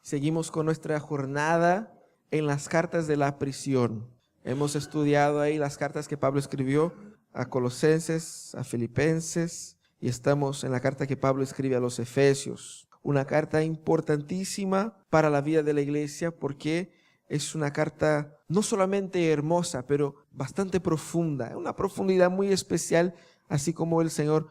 Seguimos con nuestra jornada en las cartas de la prisión. Hemos estudiado ahí las cartas que Pablo escribió a Colosenses, a Filipenses, y estamos en la carta que Pablo escribe a los Efesios. Una carta importantísima para la vida de la iglesia porque es una carta no solamente hermosa, pero bastante profunda, una profundidad muy especial, así como el Señor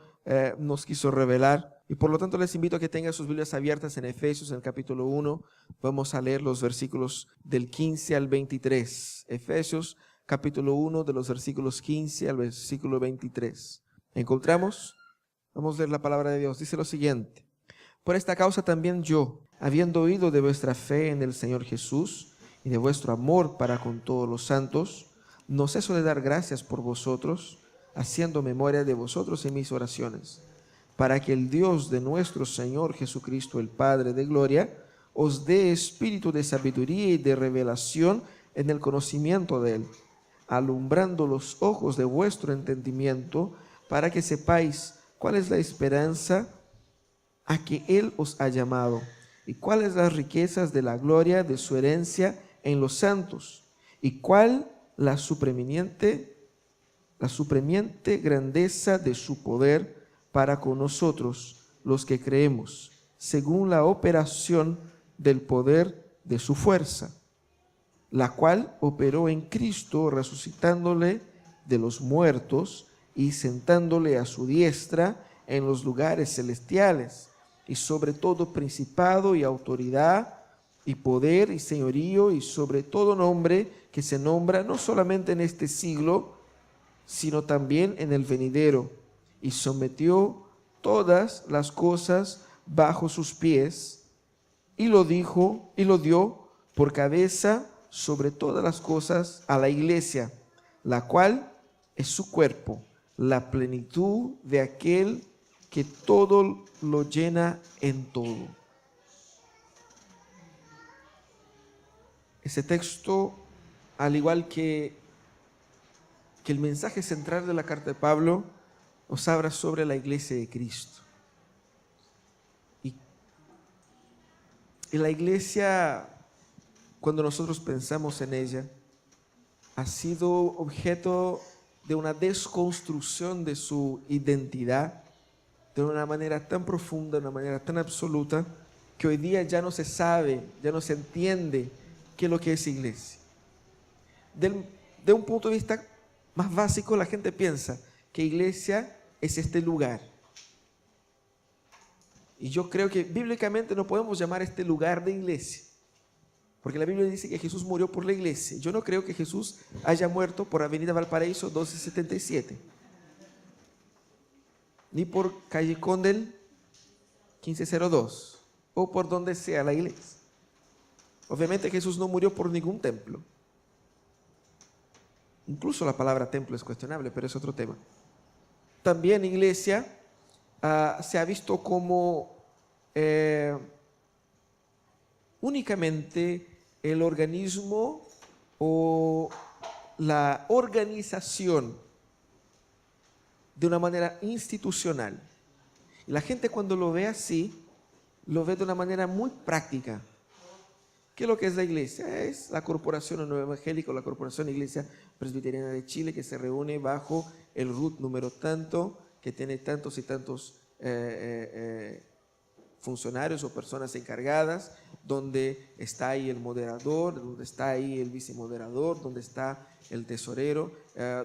nos quiso revelar. Y por lo tanto les invito a que tengan sus Biblias abiertas en Efesios, en el capítulo 1. Vamos a leer los versículos del 15 al 23. Efesios, capítulo 1, de los versículos 15 al versículo 23. ¿Encontramos? Vamos a leer la palabra de Dios. Dice lo siguiente: por esta causa también yo, habiendo oído de vuestra fe en el Señor Jesús y de vuestro amor para con todos los santos, no ceso de dar gracias por vosotros, haciendo memoria de vosotros en mis oraciones, para que el Dios de nuestro Señor Jesucristo, el Padre de gloria, os dé espíritu de sabiduría y de revelación en el conocimiento de Él, alumbrando los ojos de vuestro entendimiento, para que sepáis cuál es la esperanza a que Él os ha llamado, y cuáles las riquezas de la gloria de su herencia en los santos, y cuál la supremiente grandeza de su poder para con nosotros, los que creemos, según la operación del poder de su fuerza, la cual operó en Cristo, resucitándole de los muertos y sentándole a su diestra en los lugares celestiales, y sobre todo principado y autoridad y poder y señorío, y sobre todo nombre que se nombra no solamente en este siglo, sino también en el venidero, y sometió todas las cosas bajo sus pies, y lo dio por cabeza sobre todas las cosas a la iglesia, la cual es su cuerpo, la plenitud de aquel que todo lo llena en todo. Ese texto, al igual que el mensaje central de la carta de Pablo, nos habla sobre la iglesia de Cristo. Y la iglesia, cuando nosotros pensamos en ella, ha sido objeto de una desconstrucción de su identidad de una manera tan profunda, de una manera tan absoluta, que hoy día ya no se sabe, ya no se entiende qué es lo que es iglesia. De un punto de vista más básico, la gente piensa que iglesia es este lugar. Y yo creo que bíblicamente no podemos llamar este lugar de iglesia, porque la Biblia dice que Jesús murió por la iglesia. Yo no creo que Jesús haya muerto por Avenida Valparaíso 1277, ni por Calle Condel 1502, o por donde sea la iglesia. Obviamente Jesús no murió por ningún templo. Incluso la palabra templo es cuestionable, pero es otro tema. También iglesia se ha visto como únicamente el organismo o la organización de una manera institucional. Y la gente, cuando lo ve así, lo ve de una manera muy práctica. ¿Qué es lo que es la iglesia? Es la Corporación Nueva Evangélica, o la Corporación Iglesia Presbiteriana de Chile, que se reúne bajo el RUT número tanto, que tiene tantos y tantos funcionarios o personas encargadas, donde está ahí el moderador, donde está ahí el vicemoderador, donde está el tesorero,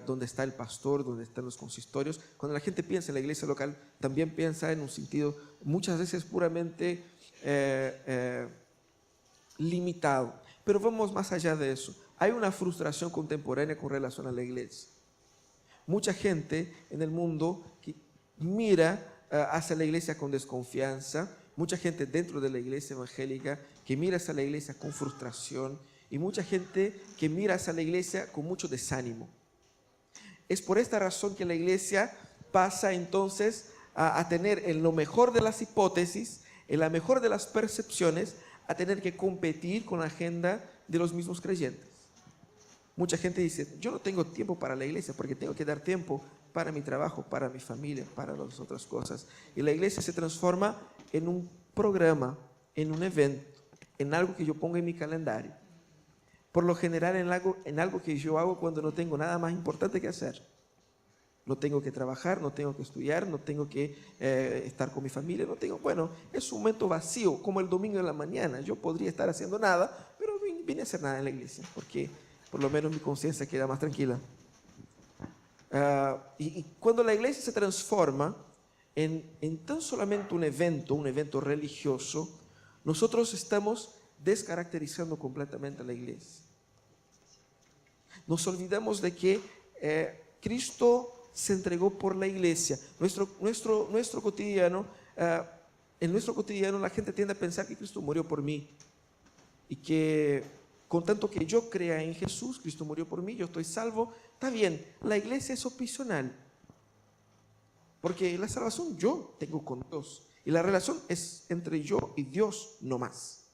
donde está el pastor, donde están los consistorios. Cuando la gente piensa en la iglesia local, también piensa en un sentido muchas veces puramente limitado. Pero vamos más allá de eso. Hay una frustración contemporánea con relación a la iglesia. Mucha gente en el mundo que mira hacia la iglesia con desconfianza, mucha gente dentro de la iglesia evangélica que mira hacia la iglesia con frustración, y mucha gente que mira hacia la iglesia con mucho desánimo. Es por esta razón que la iglesia pasa entonces a tener, en lo mejor de las hipótesis, en la mejor de las percepciones, a tener que competir con la agenda de los mismos creyentes. Mucha gente dice: yo no tengo tiempo para la iglesia porque tengo que dar tiempo para mi trabajo, para mi familia, para las otras cosas. Y la iglesia se transforma en un programa, en un evento. en algo que yo ponga en mi calendario. Por lo general en algo que yo hago cuando no tengo nada más importante que hacer. No tengo que trabajar, no tengo que estudiar, no tengo que estar con mi familia, bueno, es un momento vacío, como el domingo en la mañana. Yo podría estar haciendo nada, pero vine a hacer nada en la iglesia, porque por lo menos mi conciencia queda más tranquila. Y cuando la iglesia se transforma en tan solamente un evento religioso, nosotros estamos descaracterizando completamente a la iglesia. Nos olvidamos de que Cristo se entregó por la iglesia. Nuestro cotidiano, en nuestro cotidiano la gente tiende a pensar que Cristo murió por mí y que con tanto que yo crea en Jesús, Cristo murió por mí, yo estoy salvo. Está bien, la iglesia es opcional, porque la salvación yo tengo con Dios y la relación es entre yo y Dios, no más.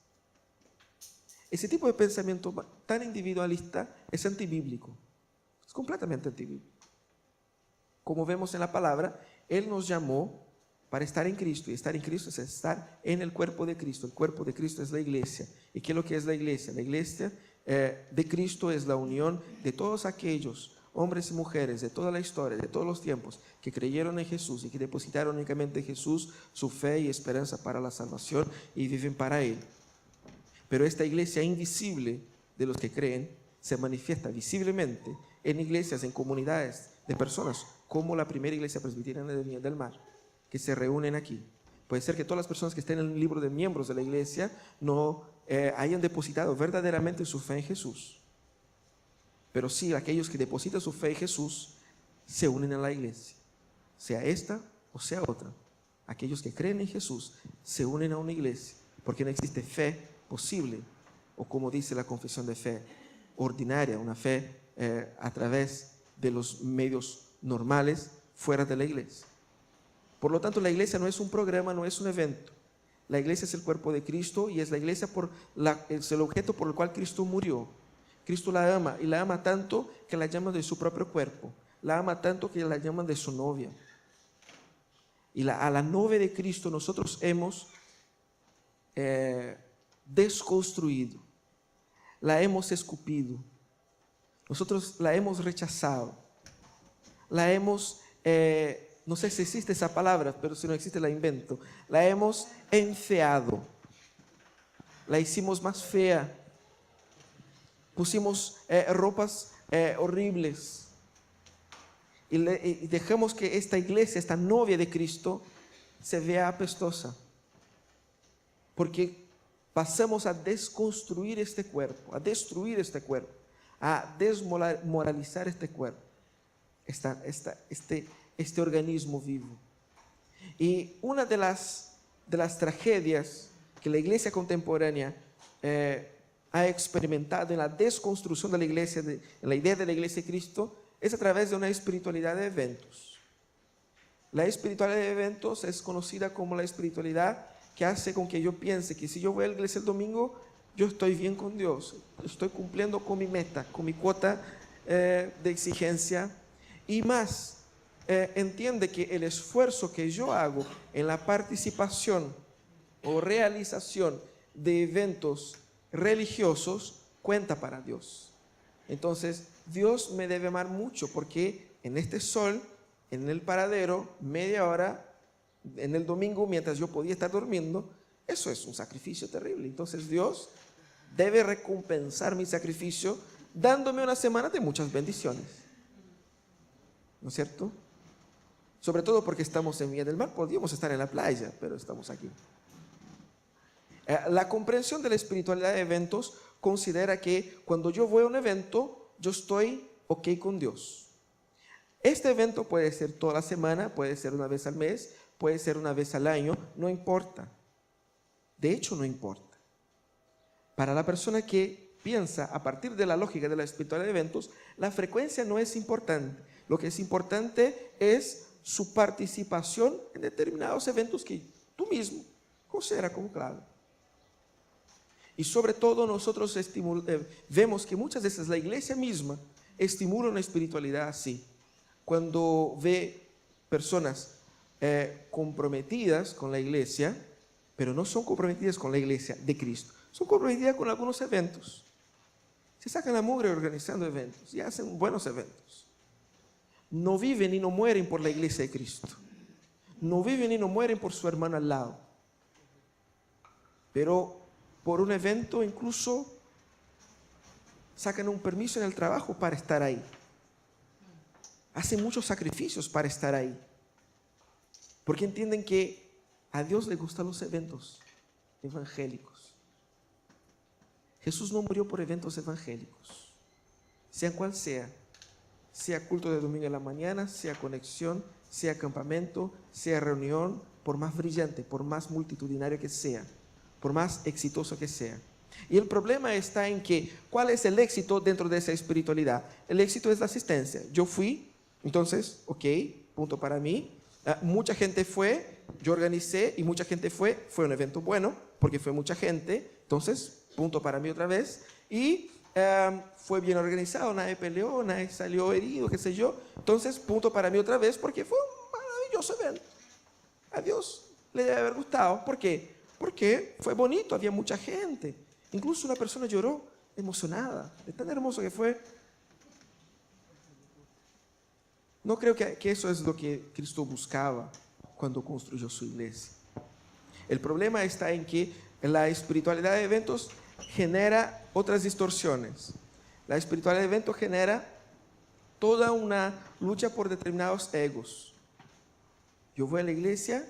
Ese tipo de pensamiento tan individualista es antibíblico, es completamente antibíblico. Como vemos en la palabra, Él nos llamó para estar en Cristo, y estar en Cristo es estar en el cuerpo de Cristo. El cuerpo de Cristo es la iglesia. ¿Y qué es lo que es la iglesia? La iglesia de Cristo es la unión de todos aquellos hombres y mujeres de toda la historia, de todos los tiempos, que creyeron en Jesús y que depositaron únicamente en Jesús su fe y esperanza para la salvación y viven para Él. Pero esta iglesia invisible de los que creen se manifiesta visiblemente en iglesias, en comunidades de personas, como la primera iglesia presbiteriana de Viña del Mar, que se reúnen aquí. Puede ser que todas las personas que estén en el libro de miembros de la iglesia no hayan depositado verdaderamente su fe en Jesús. Pero sí, aquellos que depositan su fe en Jesús se unen a la iglesia, sea esta o sea otra. Aquellos que creen en Jesús se unen a una iglesia, porque no existe fe posible, o como dice la confesión de fe ordinaria, una fe a través de los medios normales fuera de la iglesia. Por lo tanto, la iglesia no es un programa, no es un evento. La iglesia es el cuerpo de Cristo y es la iglesia es el objeto por el cual Cristo murió. Cristo la ama, y la ama tanto que la llama de su propio cuerpo. La ama tanto que la llaman de su novia. Y a la novia de Cristo nosotros hemos desconstruido, la hemos escupido, nosotros la hemos rechazado, la hemos, no sé si existe esa palabra, pero si no existe la invento, la hemos enfeado, la hicimos más fea, pusimos ropas horribles y dejamos que esta iglesia, esta novia de Cristo, se vea apestosa, porque pasamos a desconstruir este cuerpo, a destruir este cuerpo, a desmoralizar este cuerpo, este organismo vivo. Y una de las tragedias que la iglesia contemporánea ha experimentado en la desconstrucción de la iglesia, en la idea de la iglesia de Cristo, es a través de una espiritualidad de eventos. La espiritualidad de eventos es conocida como la espiritualidad que hace con que yo piense que si yo voy a la iglesia el domingo, yo estoy bien con Dios, estoy cumpliendo con mi meta, con mi cuota de exigencia. Y más, entiende que el esfuerzo que yo hago en la participación o realización de eventos religiosos cuenta para Dios. Entonces, Dios me debe amar mucho, porque en este sol, en el paradero, media hora, en el domingo, mientras yo podía estar durmiendo, eso es un sacrificio terrible. Entonces Dios debe recompensar mi sacrificio dándome una semana de muchas bendiciones, ¿no es cierto? Sobre todo porque estamos en Viña del Mar, podríamos estar en la playa, pero estamos aquí. La comprensión de la espiritualidad de eventos considera que cuando yo voy a un evento, yo estoy ok con Dios. Este evento puede ser toda la semana, puede ser una vez al mes, puede ser una vez al año, no importa. De hecho, no importa. Para la persona que piensa a partir de la lógica de la espiritualidad de eventos, la frecuencia no es importante. Lo que es importante es su participación en determinados eventos que tú mismo consideras como clave. Y sobre todo nosotros vemos que muchas veces la iglesia misma estimula una espiritualidad así. Cuando ve personas comprometidas con la iglesia, pero no son comprometidas con la iglesia de Cristo, Eso ocurre hoy día con algunos eventos. Se sacan la mugre organizando eventos y hacen buenos eventos. No viven y no mueren por la iglesia de Cristo. No viven y no mueren por su hermano al lado. Pero por un evento incluso sacan un permiso en el trabajo para estar ahí. Hacen muchos sacrificios para estar ahí. Porque entienden que a Dios le gustan los eventos evangélicos. Jesús no murió por eventos evangélicos, sean cual sea culto de domingo en la mañana, sea conexión, sea campamento, sea reunión, por más brillante, por más multitudinario que sea, por más exitoso que sea. Y el problema está en que, ¿cuál es el éxito dentro de esa espiritualidad? El éxito es la asistencia. Yo fui, entonces, ok, punto para mí. Mucha gente fue, yo organicé y mucha gente fue un evento bueno, porque fue mucha gente, entonces, punto para mí otra vez. Y fue bien organizado, nadie peleó, nadie salió herido, qué sé yo. Entonces, punto para mí otra vez, porque fue un maravilloso evento. A Dios le debe haber gustado. ¿Por qué? Porque fue bonito, había mucha gente. Incluso una persona lloró emocionada, de tan hermoso que fue. No creo que eso es lo que Cristo buscaba cuando construyó su iglesia. El problema está en que la espiritualidad de eventos genera otras distorsiones. La espiritualidad de eventos genera toda una lucha por determinados egos. Yo voy a la iglesia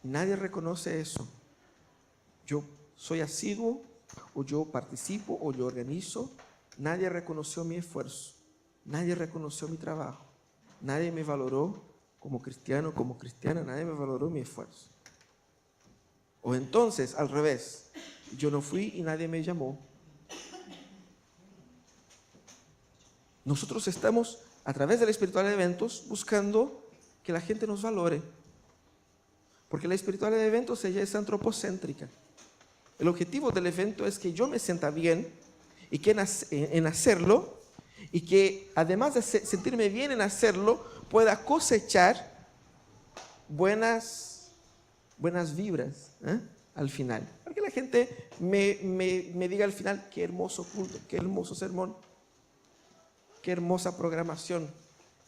y nadie reconoce eso. Yo soy asiduo, o yo participo, o yo organizo. Nadie reconoció mi esfuerzo, nadie reconoció mi trabajo, nadie me valoró como cristiano, como cristiana, nadie me valoró mi esfuerzo. O entonces, al revés, yo no fui y nadie me llamó. Nosotros estamos, a través de la espiritualidad de eventos, buscando que la gente nos valore. Porque la espiritualidad de eventos, ella es antropocéntrica. El objetivo del evento es que yo me sienta bien y que en hacerlo, y que además de sentirme bien en hacerlo, pueda cosechar buenas vibras al final. Para que la gente me diga al final: qué hermoso culto, qué hermoso sermón, qué hermosa programación,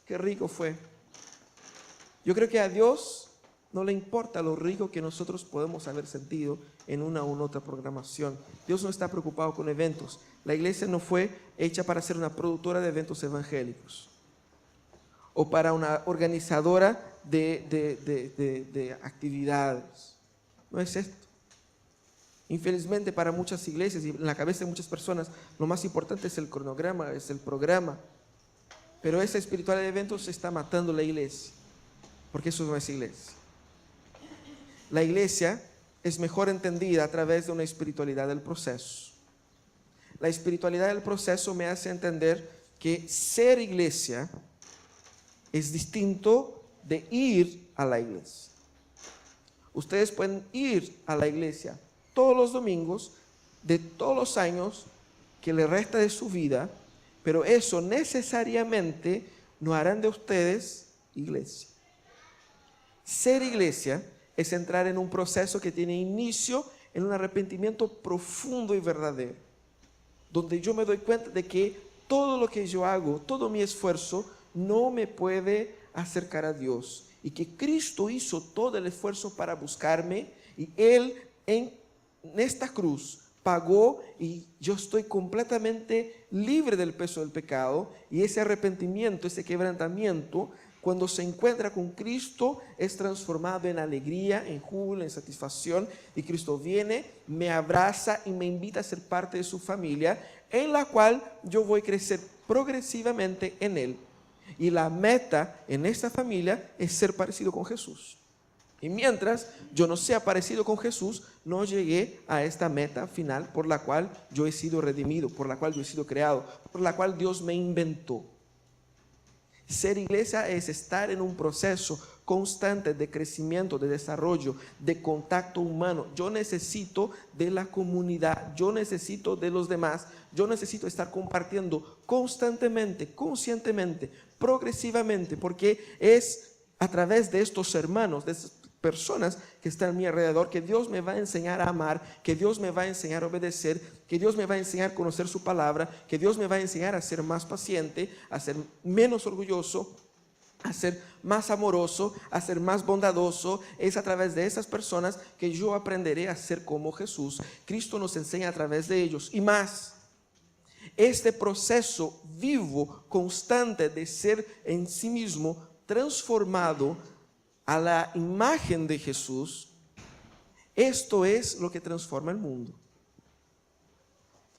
qué rico fue. Yo creo que a Dios no le importa lo rico que nosotros podemos haber sentido en una u otra programación. Dios no está preocupado con eventos. La iglesia no fue hecha para ser una productora de eventos evangélicos o para una organizadora de actividades. No es esto. Infelizmente, para muchas iglesias y en la cabeza de muchas personas, lo más importante es el cronograma, es el programa. Pero esa espiritualidad de eventos está matando la iglesia, porque eso no es iglesia. La iglesia es mejor entendida a través de una espiritualidad del proceso. La espiritualidad del proceso me hace entender que ser iglesia es distinto de ir a la iglesia. Ustedes pueden ir a la iglesia todos los domingos de todos los años que le resta de su vida, pero eso necesariamente no harán de ustedes iglesia. Ser iglesia es entrar en un proceso que tiene inicio en un arrepentimiento profundo y verdadero, donde yo me doy cuenta de que todo lo que yo hago, todo mi esfuerzo, no me puede acercar a Dios, y que Cristo hizo todo el esfuerzo para buscarme, y Él en esta cruz pagó, y yo estoy completamente libre del peso del pecado. Y ese arrepentimiento, ese quebrantamiento, cuando se encuentra con Cristo, es transformado en alegría, en júbilo, en satisfacción. Y Cristo viene, me abraza y me invita a ser parte de su familia, en la cual yo voy a crecer progresivamente en Él. Y la meta en esta familia es ser parecido con Jesús. Y mientras yo no sea parecido con Jesús, no llegué a esta meta final por la cual yo he sido redimido, por la cual yo he sido creado, por la cual Dios me inventó. Ser iglesia es estar en un proceso constante de crecimiento, de desarrollo, de contacto humano. Yo necesito de la comunidad, yo necesito de los demás, yo necesito estar compartiendo constantemente, conscientemente, progresivamente, porque es a través de estos hermanos, de personas que están a mi alrededor, que Dios me va a enseñar a amar, que Dios me va a enseñar a obedecer, que Dios me va a enseñar a conocer su palabra, que Dios me va a enseñar a ser más paciente, a ser menos orgulloso, a ser más amoroso, a ser más bondadoso. Es a través de esas personas que yo aprenderé a ser como Jesús. Cristo nos enseña a través de ellos. Y más, este proceso vivo, constante de ser en sí mismo transformado a la imagen de Jesús, esto es lo que transforma el mundo.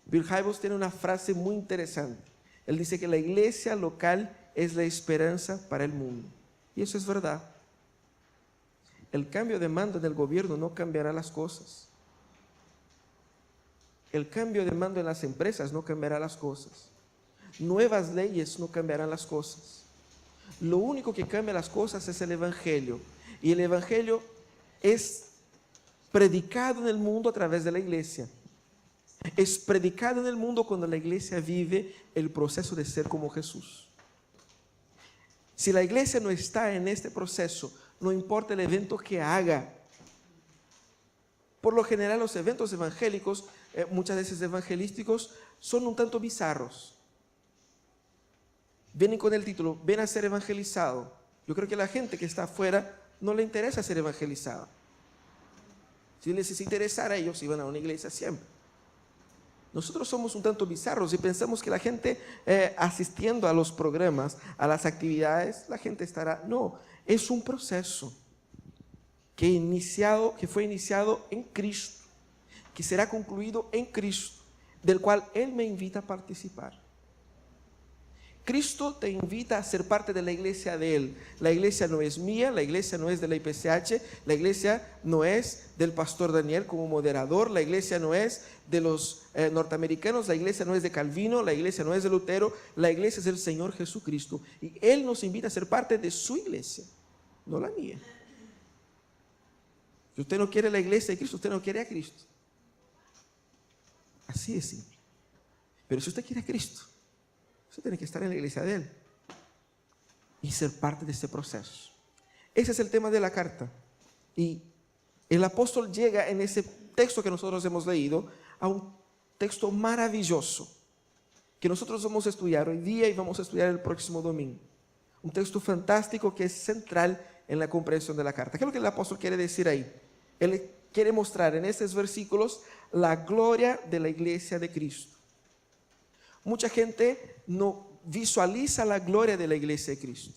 Bill Hybels tiene una frase muy interesante. Él dice que la iglesia local es la esperanza para el mundo. Y eso es verdad. El cambio de mando en el gobierno no cambiará las cosas. El cambio de mando en las empresas no cambiará las cosas. Nuevas leyes no cambiarán las cosas. Lo único que cambia las cosas es el Evangelio. Y el Evangelio es predicado en el mundo a través de la iglesia. Es predicado en el mundo cuando la iglesia vive el proceso de ser como Jesús. Si la iglesia no está en este proceso, no importa el evento que haga. Por lo general, los eventos evangélicos, muchas veces evangelísticos, son un tanto bizarros. Vienen con el título, ven a ser evangelizado. Yo creo que a la gente que está afuera no le interesa ser evangelizada. Si les interesara, ellos iban a una iglesia siempre. Nosotros somos un tanto bizarros y pensamos que la gente asistiendo a los programas, a las actividades, la gente estará. No, es un proceso que fue iniciado en Cristo, que será concluido en Cristo, del cual Él me invita a participar. Cristo te invita a ser parte de la iglesia de Él. La iglesia no es mía, la iglesia no es de la IPCH, la iglesia no es del pastor Daniel como moderador, la iglesia no es de los norteamericanos, la iglesia no es de Calvino, la iglesia no es de Lutero, la iglesia es del Señor Jesucristo. Y Él nos invita a ser parte de su iglesia, no la mía. Si usted no quiere la iglesia de Cristo, usted no quiere a Cristo. Así es simple. Pero si usted quiere a Cristo, usted tiene que estar en la iglesia de Él y ser parte de este proceso. Ese es el tema de la carta. Y el apóstol llega en ese texto que nosotros hemos leído a un texto maravilloso que nosotros vamos a estudiar hoy día y vamos a estudiar el próximo domingo. Un texto fantástico que es central en la comprensión de la carta. ¿Qué es lo que el apóstol quiere decir ahí? Él quiere mostrar en estos versículos la gloria de la iglesia de Cristo. Mucha gente no visualiza la gloria de la iglesia de Cristo.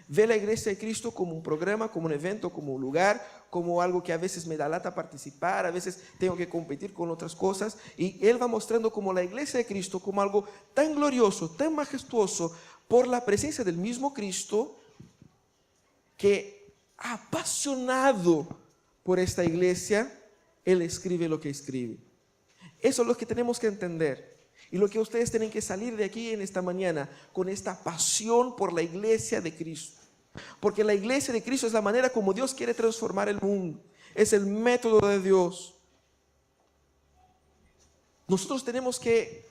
Ve la iglesia de Cristo como un programa, como un evento, como un lugar, como algo que a veces me da lata participar, a veces tengo que competir con otras cosas. Y Él va mostrando como la iglesia de Cristo, como algo tan glorioso, tan majestuoso, por la presencia del mismo Cristo, que apasionado por esta iglesia, Él escribe lo que escribe. Eso es lo que tenemos que entender. Y lo que ustedes tienen que salir de aquí en esta mañana con esta pasión por la iglesia de Cristo. Porque la iglesia de Cristo es la manera como Dios quiere transformar el mundo. Es el método de Dios. Nosotros tenemos que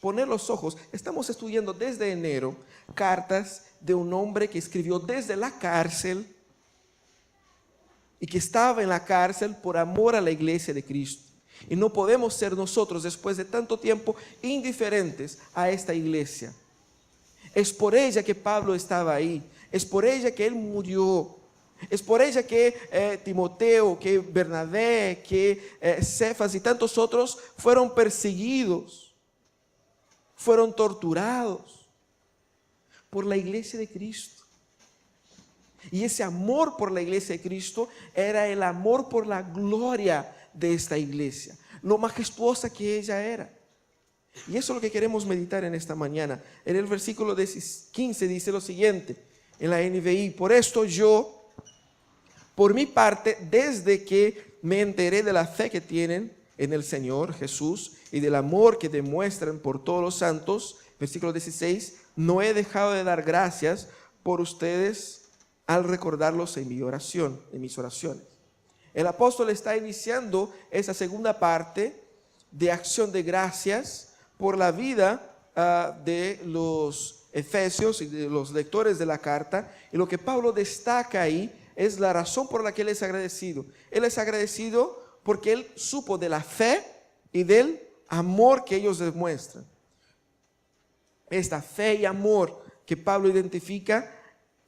poner los ojos. Estamos estudiando desde enero cartas de un hombre que escribió desde la cárcel y que estaba en la cárcel por amor a la iglesia de Cristo. Y no podemos ser nosotros, después de tanto tiempo, indiferentes a esta iglesia. Es por ella que Pablo estaba ahí. Es por ella que él murió. Es por ella que Timoteo, que Bernabé, que Cefas y tantos otros fueron perseguidos, fueron torturados por la iglesia de Cristo. Y ese amor por la iglesia de Cristo era el amor por la gloria de esta iglesia, lo majestuosa que ella era. Y eso es lo que queremos meditar en esta mañana. En el versículo 15 dice lo siguiente, en la NVI: por esto yo, por mi parte, desde que me enteré de la fe que tienen en el Señor Jesús y del amor que demuestran por todos los santos, versículo 16, no he dejado de dar gracias por ustedes al recordarlos en mi oración, en mis oraciones. El apóstol está iniciando esa segunda parte de acción de gracias por la vida de los efesios y de los lectores de la carta. Y lo que Pablo destaca ahí es la razón por la que Él es agradecido. Él es agradecido porque Él supo de la fe y del amor que ellos demuestran. Esta fe y amor que Pablo identifica,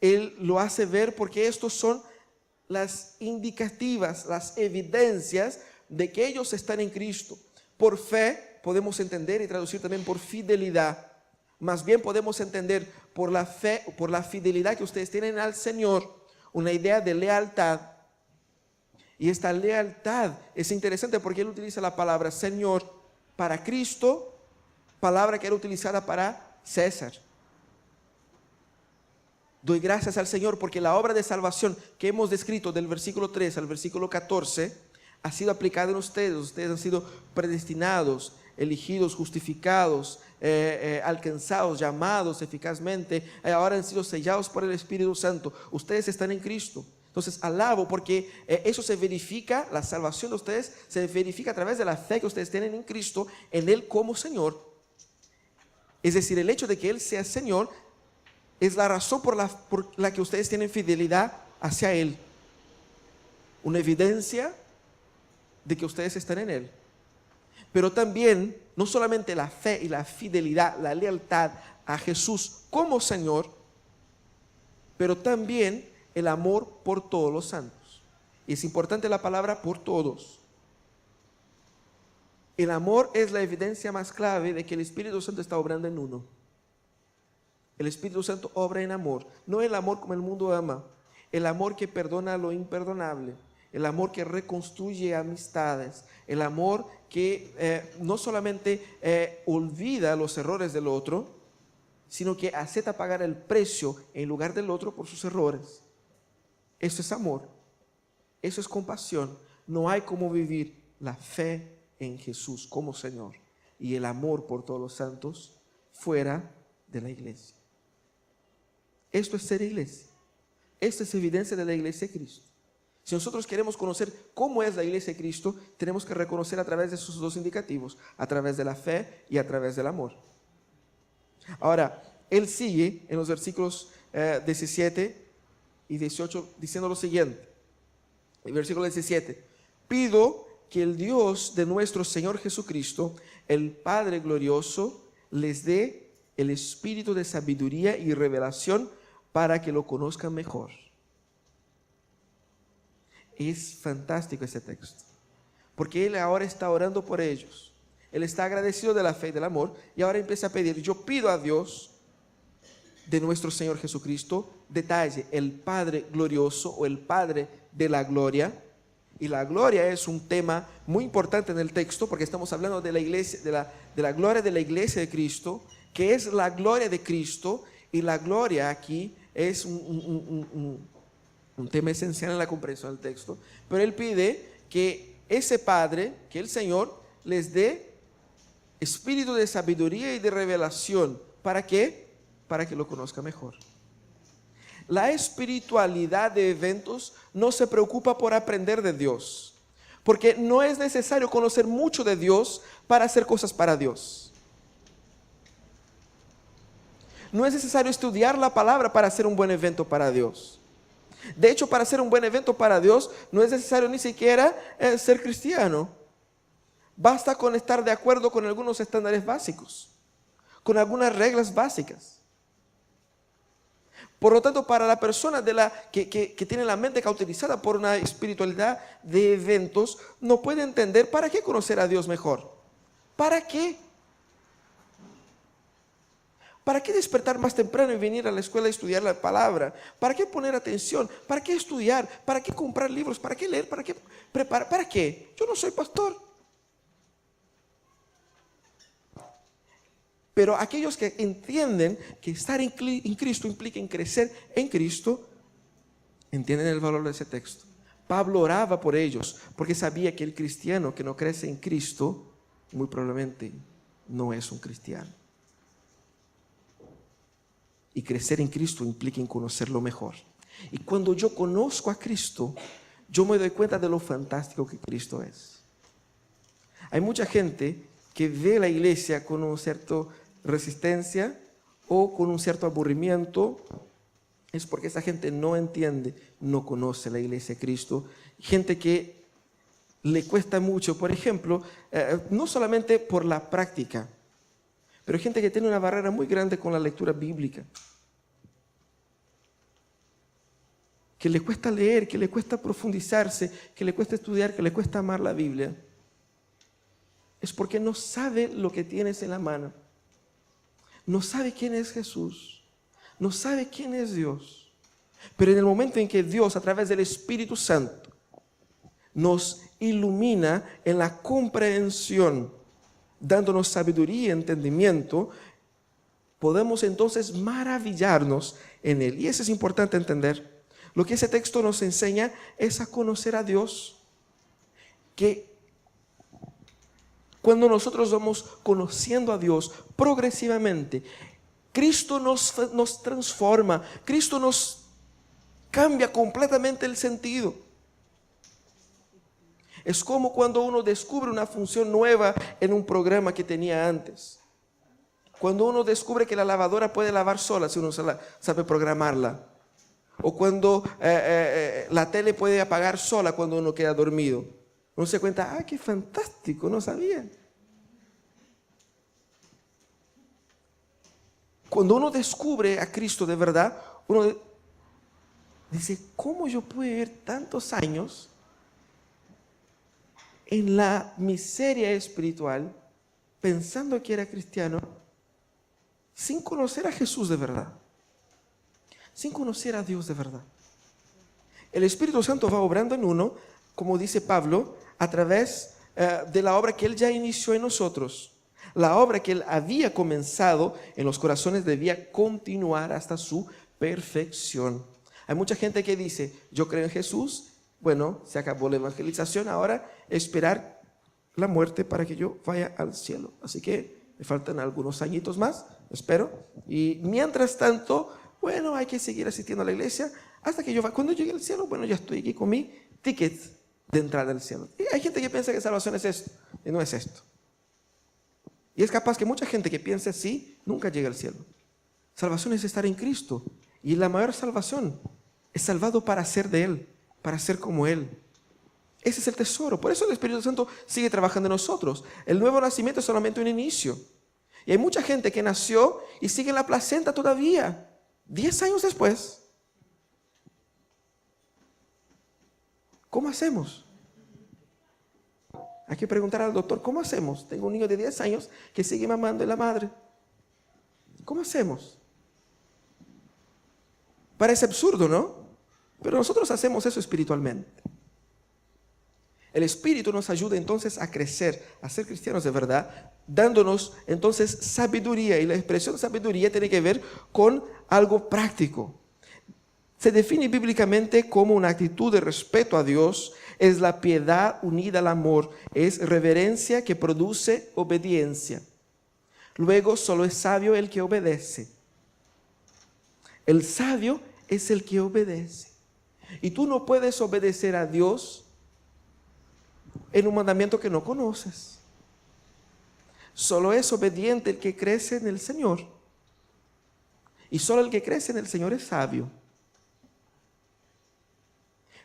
Él lo hace ver porque estos son las indicativas, las evidencias de que ellos están en Cristo. Por fe podemos entender y traducir también por fidelidad. Más bien podemos entender por la fe, por la fidelidad que ustedes tienen al Señor, una idea de lealtad. Y esta lealtad es interesante porque Él utiliza la palabra Señor para Cristo, palabra que era utilizada para César. Doy gracias al Señor porque la obra de salvación que hemos descrito del versículo 3 al versículo 14 ha sido aplicada en ustedes. Ustedes han sido predestinados, elegidos, justificados, alcanzados, llamados eficazmente. Ahora han sido sellados por el Espíritu Santo. Ustedes están en Cristo. Entonces alabo porque eso se verifica, la salvación de ustedes se verifica a través de la fe que ustedes tienen en Cristo, en Él como Señor. Es decir, el hecho de que Él sea Señor es la razón por la que ustedes tienen fidelidad hacia Él. Una evidencia de que ustedes están en Él. Pero también, no solamente la fe y la fidelidad, la lealtad a Jesús como Señor, pero también el amor por todos los santos. Y es importante la palabra por todos. El amor es la evidencia más clave de que el Espíritu Santo está obrando en uno. El Espíritu Santo obra en amor, no el amor como el mundo ama, el amor que perdona lo imperdonable, el amor que reconstruye amistades, el amor que no solamente olvida los errores del otro, sino que acepta pagar el precio en lugar del otro por sus errores. Eso es amor, eso es compasión. No hay como vivir la fe en Jesús como Señor y el amor por todos los santos fuera de la iglesia. Esto es ser iglesia. Esto es evidencia de la iglesia de Cristo. Si nosotros queremos conocer cómo es la iglesia de Cristo, tenemos que reconocer a través de esos dos indicativos, a través de la fe y a través del amor. Ahora, Él sigue en los versículos 17 y 18 diciendo lo siguiente. El versículo 17: pido que el Dios de nuestro Señor Jesucristo, el Padre glorioso, les dé el espíritu de sabiduría y revelación para que lo conozcan mejor. Es fantástico este texto, porque Él ahora está orando por ellos. Él está agradecido de la fe y del amor y ahora empieza a pedir: yo pido a Dios de nuestro Señor Jesucristo, detalle, el Padre glorioso o el Padre de la gloria. Y la gloria es un tema muy importante en el texto porque estamos hablando de la iglesia, de la gloria de la iglesia de Cristo, que es la gloria de Cristo. Y la gloria aquí es un tema esencial en la comprensión del texto. Pero Él pide que ese Padre, que el Señor, les dé espíritu de sabiduría y de revelación. ¿Para qué? Para que lo conozca mejor. La espiritualidad de eventos no se preocupa por aprender de Dios, porque no es necesario conocer mucho de Dios para hacer cosas para Dios. No es necesario estudiar la palabra para hacer un buen evento para Dios. De hecho, para hacer un buen evento para Dios no es necesario ni siquiera ser cristiano. Basta con estar de acuerdo con algunos estándares básicos, con algunas reglas básicas. Por lo tanto, para la persona que tiene la mente cauterizada por una espiritualidad de eventos, no puede entender para qué conocer a Dios mejor. ¿Para qué? ¿Para qué despertar más temprano y venir a la escuela a estudiar la palabra? ¿Para qué poner atención? ¿Para qué estudiar? ¿Para qué comprar libros? ¿Para qué leer? ¿Para qué preparar? ¿Para qué? Yo no soy pastor. Pero aquellos que entienden que estar en Cristo implica en crecer en Cristo, entienden el valor de ese texto. Pablo oraba por ellos porque sabía que el cristiano que no crece en Cristo, muy probablemente no es un cristiano. Y crecer en Cristo implica en conocerlo mejor. Y cuando yo conozco a Cristo, yo me doy cuenta de lo fantástico que Cristo es. Hay mucha gente que ve la iglesia con una cierta resistencia o con un cierto aburrimiento es porque esa gente no entiende, no conoce la iglesia de Cristo. Gente que le cuesta mucho, por ejemplo, no solamente por la práctica, pero hay gente que tiene una barrera muy grande con la lectura bíblica. Que le cuesta leer, que le cuesta profundizarse, que le cuesta estudiar, que le cuesta amar la Biblia. Es porque no sabe lo que tienes en la mano. No sabe quién es Jesús. No sabe quién es Dios. Pero en el momento en que Dios, a través del Espíritu Santo, nos ilumina en la comprensión, dándonos sabiduría y entendimiento, podemos entonces maravillarnos en Él. Y eso es importante entender. Lo que ese texto nos enseña es a conocer a Dios, que cuando nosotros vamos conociendo a Dios progresivamente, Cristo nos transforma, Cristo nos cambia completamente el sentido. Es como cuando uno descubre una función nueva en un programa que tenía antes. Cuando uno descubre que la lavadora puede lavar sola si uno sabe programarla. O cuando la tele puede apagar sola cuando uno queda dormido. Uno se cuenta, ¡qué fantástico! No sabía. Cuando uno descubre a Cristo de verdad, uno dice, ¿cómo yo pude vivir tantos años en la miseria espiritual, pensando que era cristiano, sin conocer a Jesús de verdad? Sin conocer a Dios de verdad. El Espíritu Santo va obrando en uno, como dice Pablo, a través de la obra que Él ya inició en nosotros. La obra que Él había comenzado en los corazones debía continuar hasta su perfección. Hay mucha gente que dice, yo creo en Jesús, bueno, se acabó la evangelización, ahora esperar la muerte para que yo vaya al cielo. Así que me faltan algunos añitos más, espero. Y mientras tanto, bueno, hay que seguir asistiendo a la iglesia hasta que yo vaya. Cuando llegue al cielo, bueno, ya estoy aquí con mi ticket de entrada al cielo. Y hay gente que piensa que salvación es esto, y no es esto. Y es capaz que mucha gente que piense así, nunca llegue al cielo. Salvación es estar en Cristo. Y la mayor salvación es salvado para ser de Él, para ser como Él. Ese es el tesoro. Por eso el Espíritu Santo sigue trabajando en nosotros. El nuevo nacimiento es solamente un inicio. Y hay mucha gente que nació y sigue en la placenta todavía. 10 años después. ¿Cómo hacemos? Hay que preguntar al doctor, ¿cómo hacemos? Tengo un niño de 10 años que sigue mamando en la madre. ¿Cómo hacemos? Parece absurdo, ¿no? Pero nosotros hacemos eso espiritualmente. El Espíritu nos ayuda entonces a crecer, a ser cristianos de verdad, dándonos entonces sabiduría. Y la expresión sabiduría tiene que ver con algo práctico. Se define bíblicamente como una actitud de respeto a Dios, es la piedad unida al amor, es reverencia que produce obediencia. Luego, solo es sabio el que obedece. El sabio es el que obedece. Y tú no puedes obedecer a Dios en un mandamiento que no conoces. Solo es obediente el que crece en el Señor. Y solo el que crece en el Señor es sabio.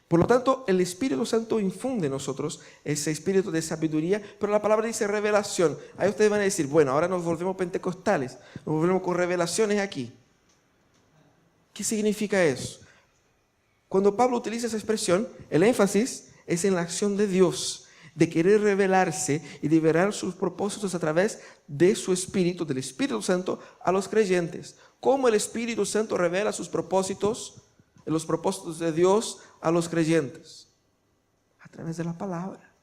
Por lo tanto, el Espíritu Santo infunde en nosotros ese espíritu de sabiduría, pero la palabra dice revelación. Ahí ustedes van a decir, bueno, ahora nos volvemos pentecostales, nos volvemos con revelaciones aquí. ¿Qué significa eso? Cuando Pablo utiliza esa expresión, el énfasis es en la acción de Dios, de querer revelarse y liberar sus propósitos a través de su Espíritu, del Espíritu Santo, a los creyentes. ¿Cómo el Espíritu Santo revela sus propósitos, los propósitos de Dios a los creyentes? A través de la palabra.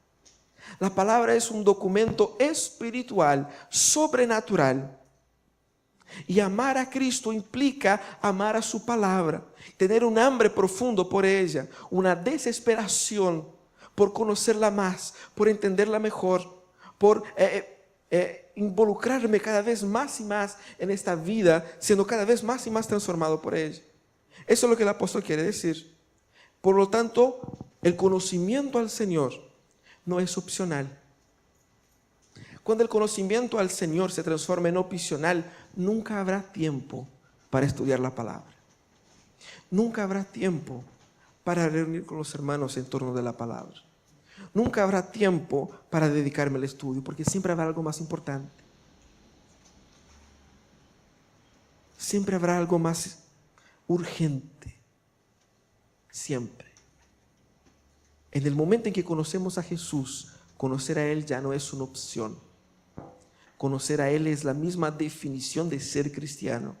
La palabra es un documento espiritual, sobrenatural. Y amar a Cristo implica amar a su palabra, tener un hambre profundo por ella, una desesperación por conocerla más, por entenderla mejor, por involucrarme cada vez más y más en esta vida, siendo cada vez más y más transformado por ella. Eso es lo que el apóstol quiere decir. Por lo tanto, el conocimiento al Señor no es opcional. Cuando el conocimiento al Señor se transforma en opcional, nunca habrá tiempo para estudiar la palabra. Nunca habrá tiempo para reunir con los hermanos en torno de la palabra. Nunca habrá tiempo para dedicarme al estudio, porque siempre habrá algo más importante. Siempre habrá algo más urgente. Siempre. En el momento en que conocemos a Jesús, conocer a Él ya no es una opción. Conocer a Él es la misma definición de ser cristiano.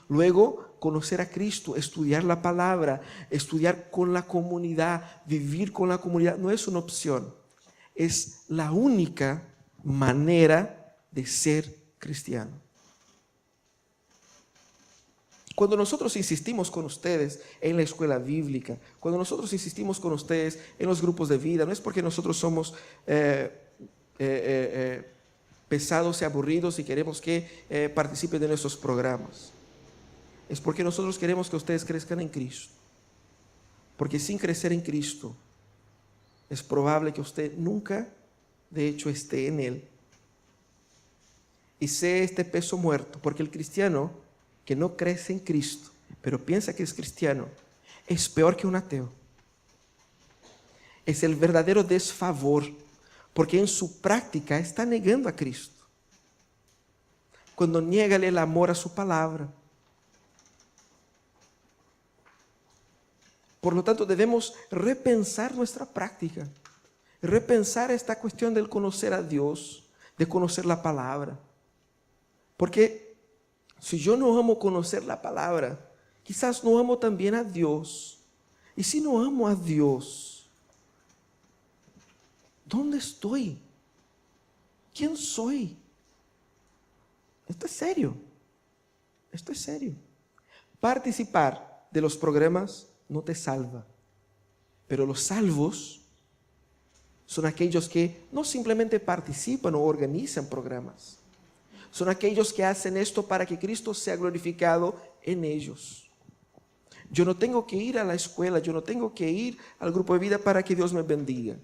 Luego, conocer a Cristo, estudiar la palabra, estudiar con la comunidad, vivir con la comunidad, no es una opción. Es la única manera de ser cristiano. Cuando nosotros insistimos con ustedes en la escuela bíblica, cuando nosotros insistimos con ustedes en los grupos de vida, no es porque nosotros somos pesados y aburridos y queremos que participen de nuestros programas. Es porque nosotros queremos que ustedes crezcan en Cristo. Porque sin crecer en Cristo, es probable que usted nunca, de hecho, esté en Él. Y sea este peso muerto, porque el cristiano que no crece en Cristo, pero piensa que es cristiano, es peor que un ateo. Es el verdadero desfavor, porque en su práctica está negando a Cristo. Cuando niega el amor a su palabra. Por lo tanto, debemos repensar nuestra práctica, repensar esta cuestión del conocer a Dios, de conocer la palabra. Porque si yo no amo conocer la palabra, quizás no amo también a Dios. Y si no amo a Dios, ¿dónde estoy? ¿Quién soy? Esto es serio. Esto es serio. Participar de los programas no te salva. Pero los salvos son aquellos que no simplemente participan o organizan programas. Son aquellos que hacen esto para que Cristo sea glorificado en ellos. Yo no tengo que ir a la escuela, yo no tengo que ir al grupo de vida para que Dios me bendiga.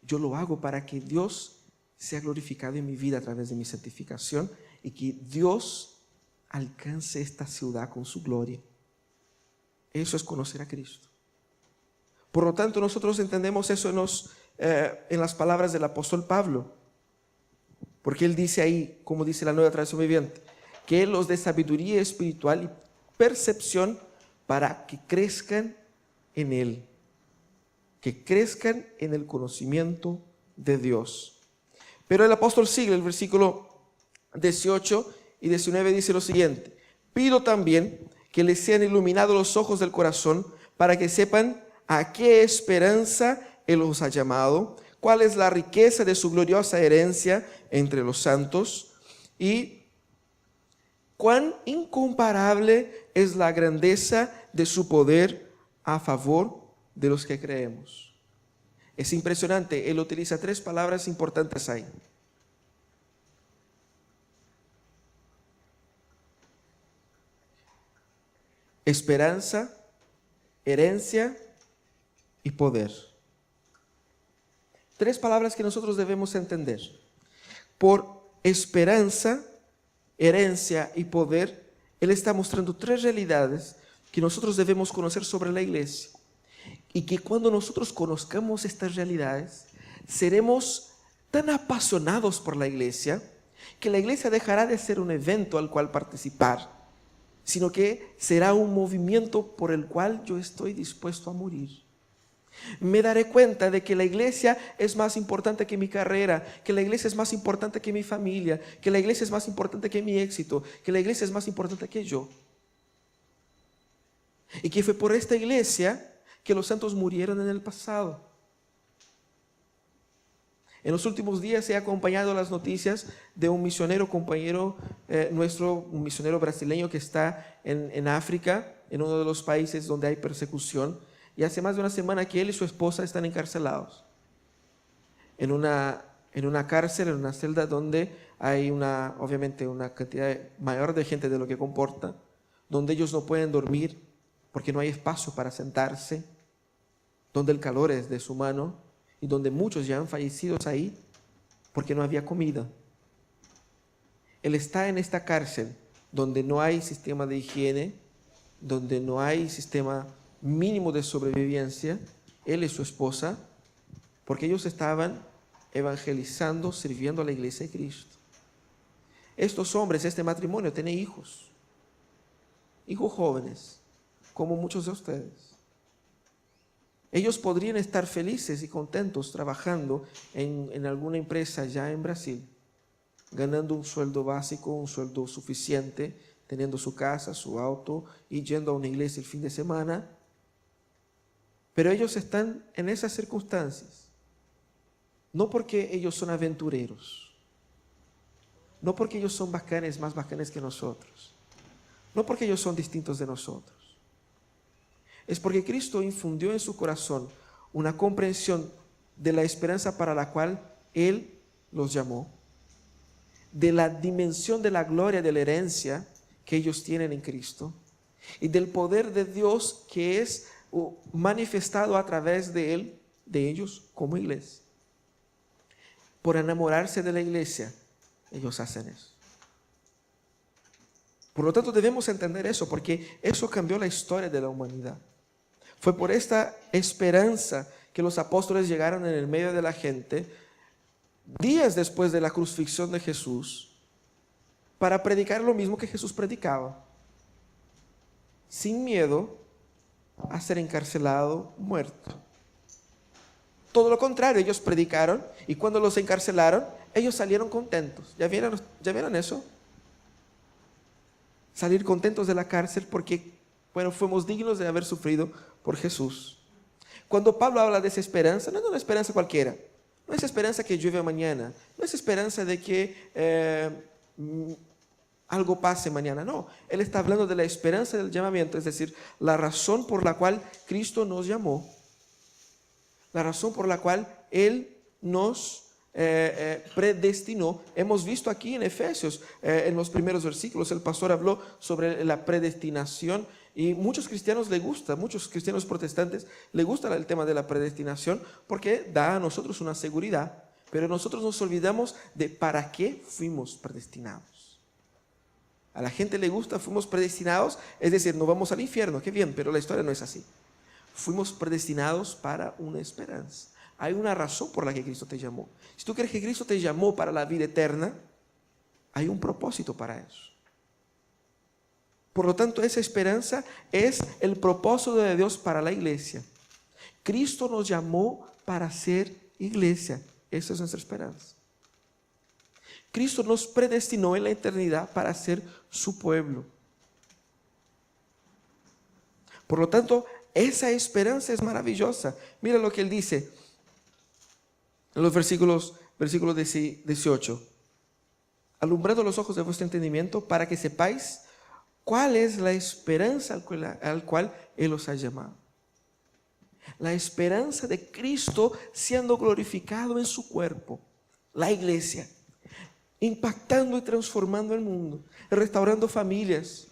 Yo lo hago para que Dios sea glorificado en mi vida a través de mi santificación y que Dios alcance esta ciudad con su gloria. Eso es conocer a Cristo. Por lo tanto, nosotros entendemos eso en las palabras del apóstol Pablo. Porque él dice ahí, como dice la Nueva Traducción Viviente, que Él los dé sabiduría espiritual y percepción para que crezcan en Él. Que crezcan en el conocimiento de Dios. Pero el apóstol sigue, el versículo 18 y 19 dice lo siguiente: pido también que les sean iluminados los ojos del corazón para que sepan a qué esperanza Él los ha llamado, cuál es la riqueza de su gloriosa herencia entre los santos y cuán incomparable es la grandeza de su poder a favor de los que creemos. Es impresionante, él utiliza 3 palabras importantes ahí. Esperanza, herencia y poder. 3 palabras que nosotros debemos entender. Por esperanza, herencia y poder, Él está mostrando 3 realidades que nosotros debemos conocer sobre la iglesia. Y que cuando nosotros conozcamos estas realidades, seremos tan apasionados por la iglesia, que la iglesia dejará de ser un evento al cual participar, sino que será un movimiento por el cual yo estoy dispuesto a morir. Me daré cuenta de que la iglesia es más importante que mi carrera, que la iglesia es más importante que mi familia, que la iglesia es más importante que mi éxito, que la iglesia es más importante que yo. Y que fue por esta iglesia que los santos murieron en el pasado. En los últimos días he acompañado las noticias de un misionero compañero nuestro, un misionero brasileño que está en África, en uno de los países donde hay persecución. Y hace más de una semana que él y su esposa están encarcelados en una cárcel, en una celda donde hay obviamente una cantidad mayor de gente de lo que comporta, donde ellos no pueden dormir porque no hay espacio para sentarse, donde el calor es deshumano y donde muchos ya han fallecido ahí porque no había comida. Él está en esta cárcel donde no hay sistema de higiene, donde no hay sistema mínimo de sobrevivencia, él y su esposa, porque ellos estaban evangelizando, sirviendo a la iglesia de Cristo. Estos hombres, este matrimonio, tiene hijos jóvenes, como muchos de ustedes. Ellos podrían estar felices y contentos trabajando en alguna empresa ya en Brasil, ganando un sueldo básico, un sueldo suficiente, teniendo su casa, su auto y yendo a una iglesia el fin de semana. Pero ellos están en esas circunstancias, no porque ellos son aventureros, no porque ellos son bacanes, más bacanes que nosotros, no porque ellos son distintos de nosotros. Es porque Cristo infundió en su corazón una comprensión de la esperanza para la cual Él los llamó, de la dimensión de la gloria de la herencia que ellos tienen en Cristo y del poder de Dios que es manifestado a través de Él, de ellos como iglesia. Por enamorarse de la iglesia, ellos hacen eso. Por lo tanto, debemos entender eso, porque eso cambió la historia de la humanidad. Fue por esta esperanza que los apóstoles llegaron en el medio de la gente, días después de la crucifixión de Jesús, para predicar lo mismo que Jesús predicaba, sin miedo a ser encarcelado, muerto. Todo lo contrario, ellos predicaron y cuando los encarcelaron, ellos salieron contentos. ¿Ya vieron eso? Salir contentos de la cárcel porque, bueno, fuimos dignos de haber sufrido por Jesús. Cuando Pablo habla de esa esperanza, no es una esperanza cualquiera. No es esperanza que llueve mañana. No es esperanza de que algo pase mañana. No, él está hablando de la esperanza del llamamiento, es decir, la razón por la cual Cristo nos llamó. La razón por la cual Él nos predestinó. Hemos visto aquí en Efesios, en los primeros versículos, el pastor habló sobre la predestinación y muchos cristianos muchos cristianos protestantes les gusta el tema de la predestinación porque da a nosotros una seguridad, pero nosotros nos olvidamos de para qué fuimos predestinados. A la gente le gusta, fuimos predestinados, es decir, no vamos al infierno, qué bien, pero la historia no es así. Fuimos predestinados para una esperanza. Hay una razón por la que Cristo te llamó. Si tú crees que Cristo te llamó para la vida eterna, hay un propósito para eso. Por lo tanto, esa esperanza es el propósito de Dios para la iglesia. Cristo nos llamó para ser iglesia. Esa es nuestra esperanza. Cristo nos predestinó en la eternidad para ser su pueblo. Por lo tanto, esa esperanza es maravillosa. Mira lo que él dice en los versículos 18. Alumbrando los ojos de vuestro entendimiento para que sepáis cuál es la esperanza al cual Él os ha llamado. La esperanza de Cristo siendo glorificado en su cuerpo, la iglesia, impactando y transformando el mundo, restaurando familias,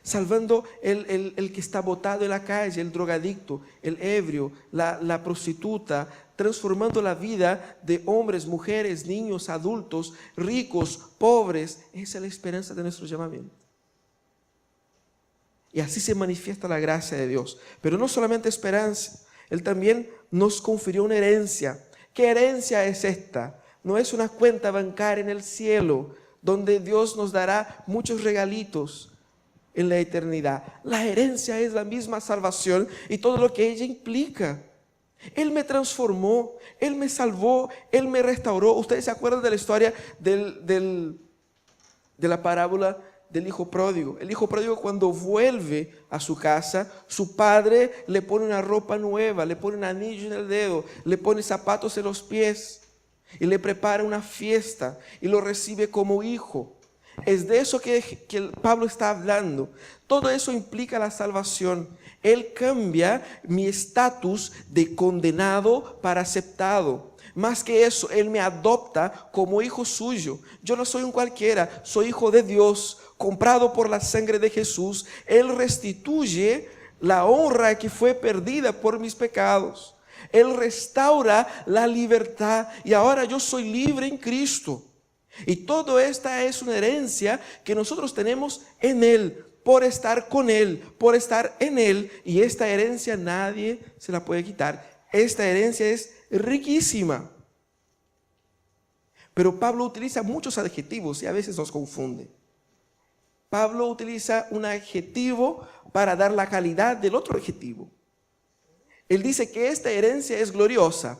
salvando el que está botado en la calle, el drogadicto, el ebrio, la prostituta, transformando la vida de hombres, mujeres, niños, adultos, ricos, pobres. Esa es la esperanza de nuestro llamamiento. Y así se manifiesta la gracia de Dios. Pero no solamente esperanza, Él también nos confirió una herencia. ¿Qué herencia es esta? No es una cuenta bancaria en el cielo, donde Dios nos dará muchos regalitos en la eternidad. La herencia es la misma salvación y todo lo que ella implica. Él me transformó, Él me salvó, Él me restauró. ¿Ustedes se acuerdan de la historia de la parábola del hijo pródigo? El hijo pródigo, cuando vuelve a su casa, su padre le pone una ropa nueva, le pone un anillo en el dedo, le pone zapatos en los pies y le prepara una fiesta y lo recibe como hijo. Es de eso que Pablo está hablando. Todo eso implica la salvación. Él cambia mi estatus de condenado para aceptado. Más que eso, Él me adopta como hijo suyo. Yo no soy un cualquiera, soy hijo de Dios, comprado por la sangre de Jesús. Él restituye la honra que fue perdida por mis pecados. Él restaura la libertad y ahora yo soy libre en Cristo. Y todo esta es una herencia que nosotros tenemos en Él, por estar con Él, por estar en Él. Y esta herencia nadie se la puede quitar. Esta herencia es riquísima. Pero Pablo utiliza muchos adjetivos y a veces nos confunde. Pablo utiliza un adjetivo para dar la calidad del otro adjetivo. Él dice que esta herencia es gloriosa,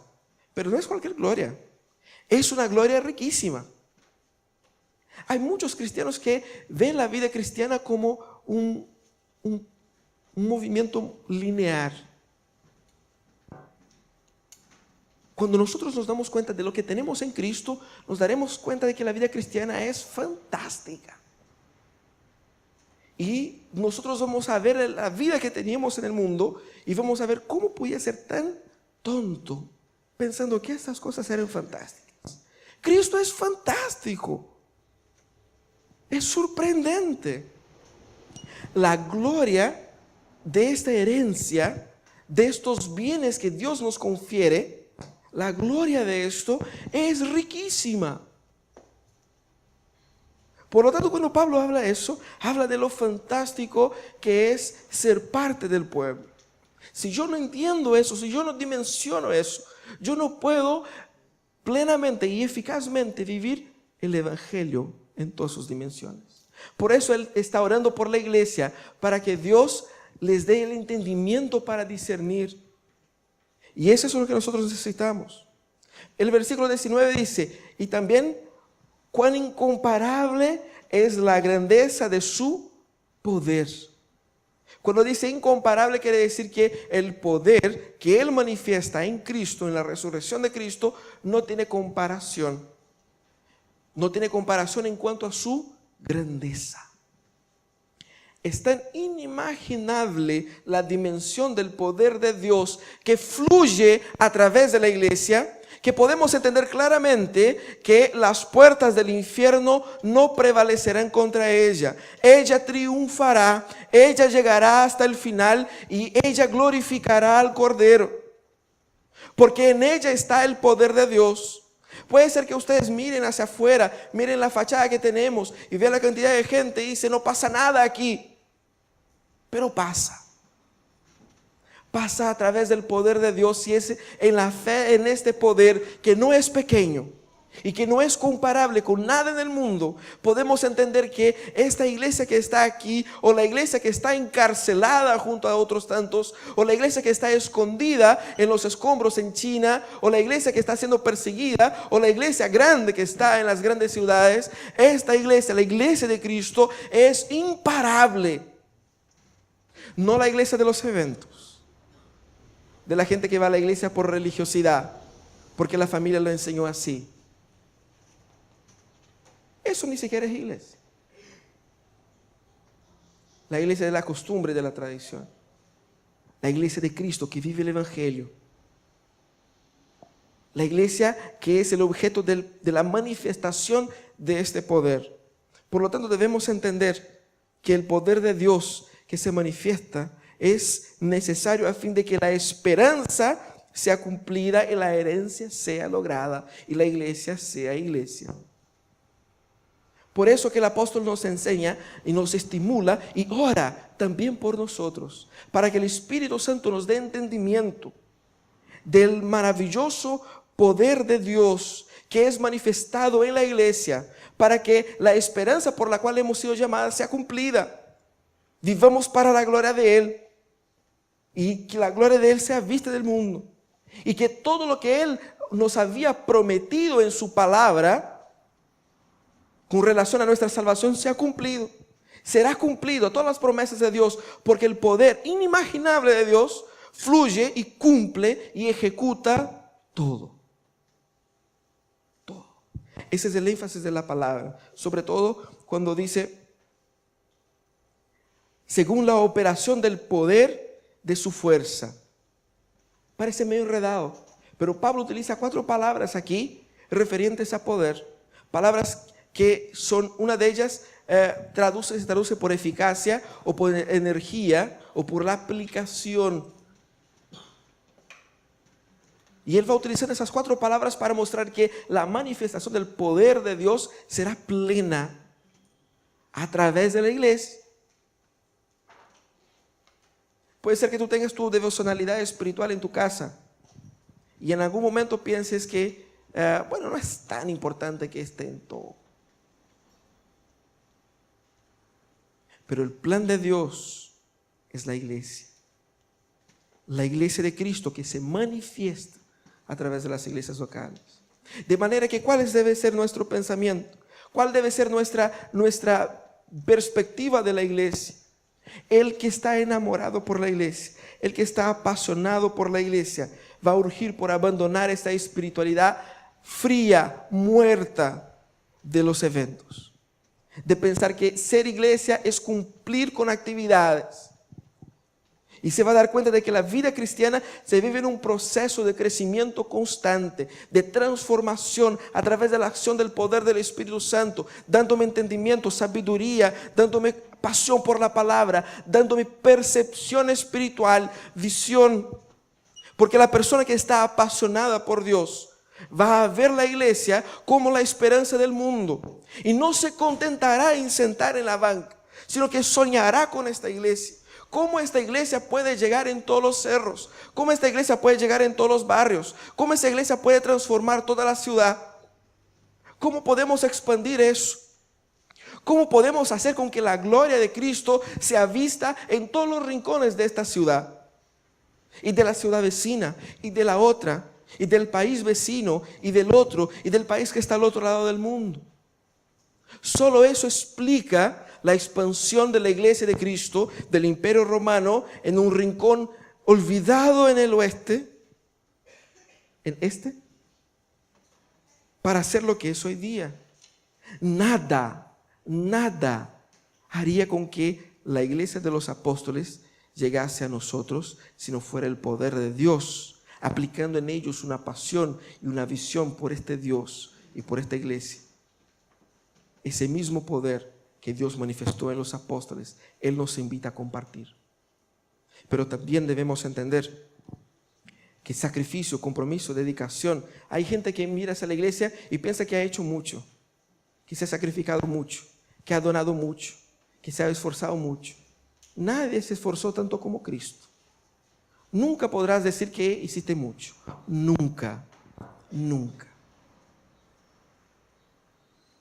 pero no es cualquier gloria. Es una gloria riquísima. Hay muchos cristianos que ven la vida cristiana como un movimiento lineal. Cuando nosotros nos damos cuenta de lo que tenemos en Cristo, nos daremos cuenta de que la vida cristiana es fantástica. Y nosotros vamos a ver la vida que teníamos en el mundo y vamos a ver cómo podía ser tan tonto pensando que estas cosas eran fantásticas. Cristo es fantástico. Es sorprendente. La gloria de esta herencia, de estos bienes que Dios nos confiere, la gloria de esto es riquísima. Por lo tanto, cuando Pablo habla de eso, habla de lo fantástico que es ser parte del pueblo. Si yo no entiendo eso, si yo no dimensiono eso, yo no puedo plenamente y eficazmente vivir el Evangelio en todas sus dimensiones. Por eso él está orando por la iglesia, para que Dios les dé el entendimiento para discernir. Y eso es lo que nosotros necesitamos. El versículo 19 dice, y también cuán incomparable es la grandeza de su poder. Cuando dice incomparable, quiere decir que el poder que Él manifiesta en Cristo, en la resurrección de Cristo, no tiene comparación. No tiene comparación en cuanto a su grandeza. Es tan inimaginable la dimensión del poder de Dios que fluye a través de la iglesia, que podemos entender claramente que las puertas del infierno no prevalecerán contra ella. Ella triunfará, ella llegará hasta el final y ella glorificará al Cordero, porque en ella está el poder de Dios. Puede ser que ustedes miren hacia afuera, miren la fachada que tenemos y vean la cantidad de gente y dicen, no pasa nada aquí. Pero pasa a través del poder de Dios, y es en la fe en este poder que no es pequeño y que no es comparable con nada en el mundo. Podemos entender que esta iglesia que está aquí, o la iglesia que está encarcelada junto a otros tantos, o la iglesia que está escondida en los escombros en China, o la iglesia que está siendo perseguida, o la iglesia grande que está en las grandes ciudades, esta iglesia, la iglesia de Cristo, es imparable. No la iglesia de los eventos, de la gente que va a la iglesia por religiosidad, porque la familia lo enseñó así. Eso ni siquiera es iglesia. La iglesia de la costumbre y de la tradición. La iglesia de Cristo que vive el Evangelio. La iglesia que es el objeto de la manifestación de este poder. Por lo tanto, debemos entender que el poder de Dios que se manifiesta es necesario a fin de que la esperanza sea cumplida y la herencia sea lograda y la iglesia sea iglesia. Por eso que el apóstol nos enseña y nos estimula y ora también por nosotros, para que el Espíritu Santo nos dé entendimiento del maravilloso poder de Dios que es manifestado en la iglesia, para que la esperanza por la cual hemos sido llamados sea cumplida. Vivamos para la gloria de Él y que la gloria de Él sea vista del mundo, y que todo lo que Él nos había prometido en su palabra con relación a nuestra salvación sea cumplido. Será cumplido todas las promesas de Dios, porque el poder inimaginable de Dios fluye y cumple y ejecuta todo. Todo. Ese es el énfasis de la palabra, sobre todo cuando dice según la operación del poder de su fuerza. Parece medio enredado, pero Pablo utiliza 4 palabras aquí referentes a poder. Palabras que son, una de ellas se traduce por eficacia o por energía o por la aplicación. Y él va a utilizar esas 4 palabras para mostrar que la manifestación del poder de Dios será plena a través de la iglesia. Puede ser que tú tengas tu devocionalidad espiritual en tu casa y en algún momento pienses que, no es tan importante que esté en todo. Pero el plan de Dios es la iglesia. La iglesia de Cristo que se manifiesta a través de las iglesias locales. De manera que, ¿cuál debe ser nuestro pensamiento? ¿Cuál debe ser nuestra perspectiva de la iglesia? El que está enamorado por la iglesia, el que está apasionado por la iglesia, va a urgir por abandonar esta espiritualidad fría, muerta de los eventos. De pensar que ser iglesia es cumplir con actividades. Y se va a dar cuenta de que la vida cristiana se vive en un proceso de crecimiento constante, de transformación a través de la acción del poder del Espíritu Santo, dándome entendimiento, sabiduría, dándome pasión por la palabra, dándome percepción espiritual, visión. Porque la persona que está apasionada por Dios va a ver la iglesia como la esperanza del mundo. Y no se contentará en sentar en la banca, sino que soñará con esta iglesia. ¿Cómo esta iglesia puede llegar en todos los cerros? ¿Cómo esta iglesia puede llegar en todos los barrios? ¿Cómo esta iglesia puede transformar toda la ciudad? ¿Cómo podemos expandir eso? ¿Cómo podemos hacer con que la gloria de Cristo sea vista en todos los rincones de esta ciudad? Y de la ciudad vecina, y de la otra, y del país vecino, y del otro, y del país que está al otro lado del mundo. Solo eso explica la expansión de la iglesia de Cristo, del Imperio Romano, en un rincón olvidado en el oeste, en este, para hacer lo que es hoy día. Nada haría con que la iglesia de los apóstoles llegase a nosotros si no fuera el poder de Dios, aplicando en ellos una pasión y una visión por este Dios y por esta iglesia. Ese mismo poder que Dios manifestó en los apóstoles, Él nos invita a compartir. Pero también debemos entender que sacrificio, compromiso, dedicación. Hay gente que mira hacia la iglesia y piensa que ha hecho mucho, que se ha sacrificado mucho, que ha donado mucho, que se ha esforzado mucho. Nadie se esforzó tanto como Cristo. Nunca podrás decir que hiciste mucho. Nunca.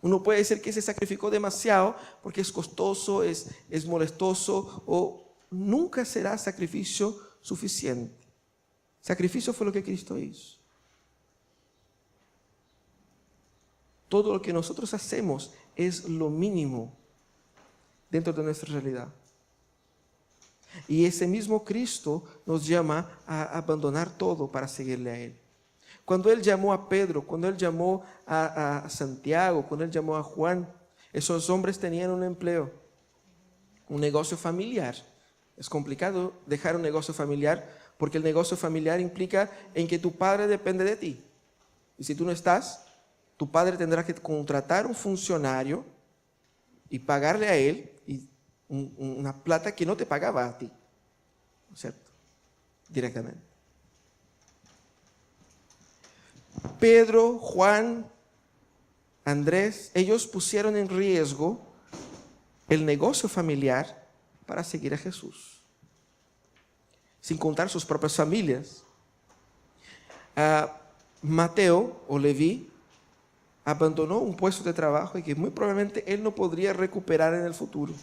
Uno puede decir que se sacrificó demasiado porque es costoso, es molestoso, o nunca será sacrificio suficiente. Sacrificio fue lo que Cristo hizo. Todo lo que nosotros hacemos es lo mínimo dentro de nuestra realidad. Y ese mismo Cristo nos llama a abandonar todo para seguirle a Él. Cuando Él llamó a Pedro, cuando Él llamó a Santiago, cuando Él llamó a Juan, esos hombres tenían un empleo, un negocio familiar. Es complicado dejar un negocio familiar porque el negocio familiar implica en que tu padre depende de ti. Y si tú no estás, tu padre tendrá que contratar un funcionario y pagarle a él una plata que no te pagaba a ti, ¿no es cierto? Directamente. Pedro, Juan, Andrés, ellos pusieron en riesgo el negocio familiar para seguir a Jesús, sin contar sus propias familias. Mateo o Leví abandonó un puesto de trabajo y que muy probablemente él no podría recuperar en el futuro.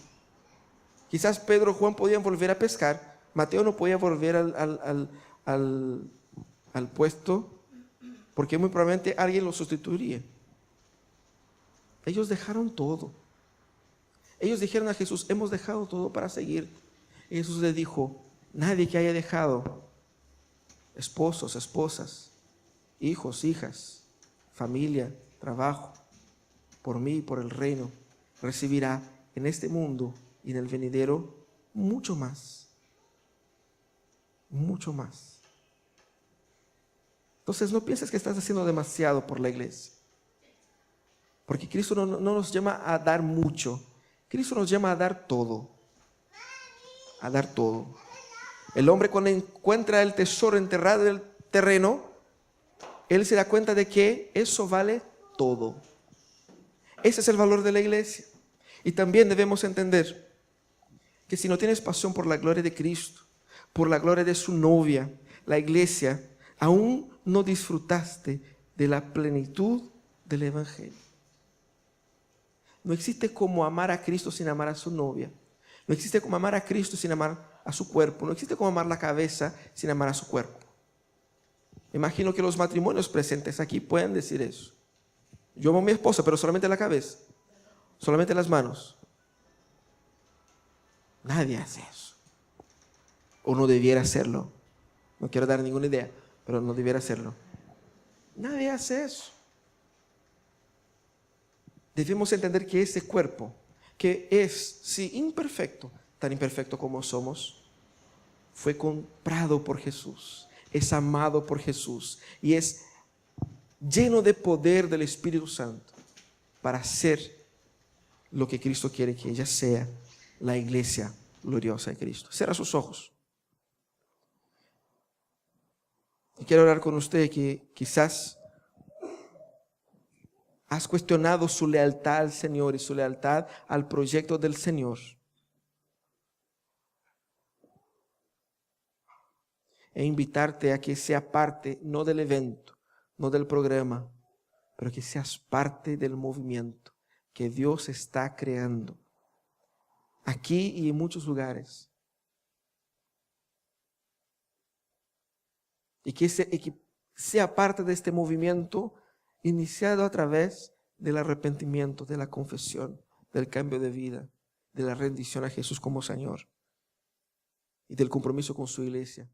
Quizás Pedro o Juan podían volver a pescar, Mateo no podía volver al puesto porque muy probablemente alguien lo sustituiría. Ellos dejaron todo. Ellos dijeron a Jesús, hemos dejado todo para seguir. Y Jesús les dijo, nadie que haya dejado esposos, esposas, hijos, hijas, familia, trabajo, por mí y por el reino, recibirá en este mundo y en el venidero mucho más. Mucho más. Entonces no pienses que estás haciendo demasiado por la iglesia. Porque Cristo no nos llama a dar mucho. Cristo nos llama a dar todo. A dar todo. El hombre cuando encuentra el tesoro enterrado en el terreno, él se da cuenta de que eso vale todo. Ese es el valor de la iglesia. Y también debemos entender que si no tienes pasión por la gloria de Cristo, por la gloria de su novia, la iglesia, aún no disfrutaste de la plenitud del evangelio. No existe como amar a Cristo sin amar a su novia. No existe como amar a Cristo sin amar a su cuerpo. No existe como amar la cabeza sin amar a su cuerpo. Imagino que los matrimonios presentes aquí pueden decir eso. Yo amo a mi esposa, pero solamente la cabeza, solamente las manos. Nadie hace eso. O no debiera hacerlo. No quiero dar ninguna idea, pero no debiera hacerlo. Nadie hace eso. Debemos entender que ese cuerpo, que es, sí, imperfecto, tan imperfecto como somos, fue comprado por Jesús, es amado por Jesús y es lleno de poder del Espíritu Santo para hacer lo que Cristo quiere que ella sea, la iglesia gloriosa de Cristo. Cierra sus ojos. Y quiero hablar con usted que quizás has cuestionado su lealtad al Señor y su lealtad al proyecto del Señor. E invitarte a que sea parte, no del evento, no del programa, pero que seas parte del movimiento que Dios está creando aquí y en muchos lugares. Y que sea parte de este movimiento iniciado a través del arrepentimiento, de la confesión, del cambio de vida, de la rendición a Jesús como Señor y del compromiso con su iglesia.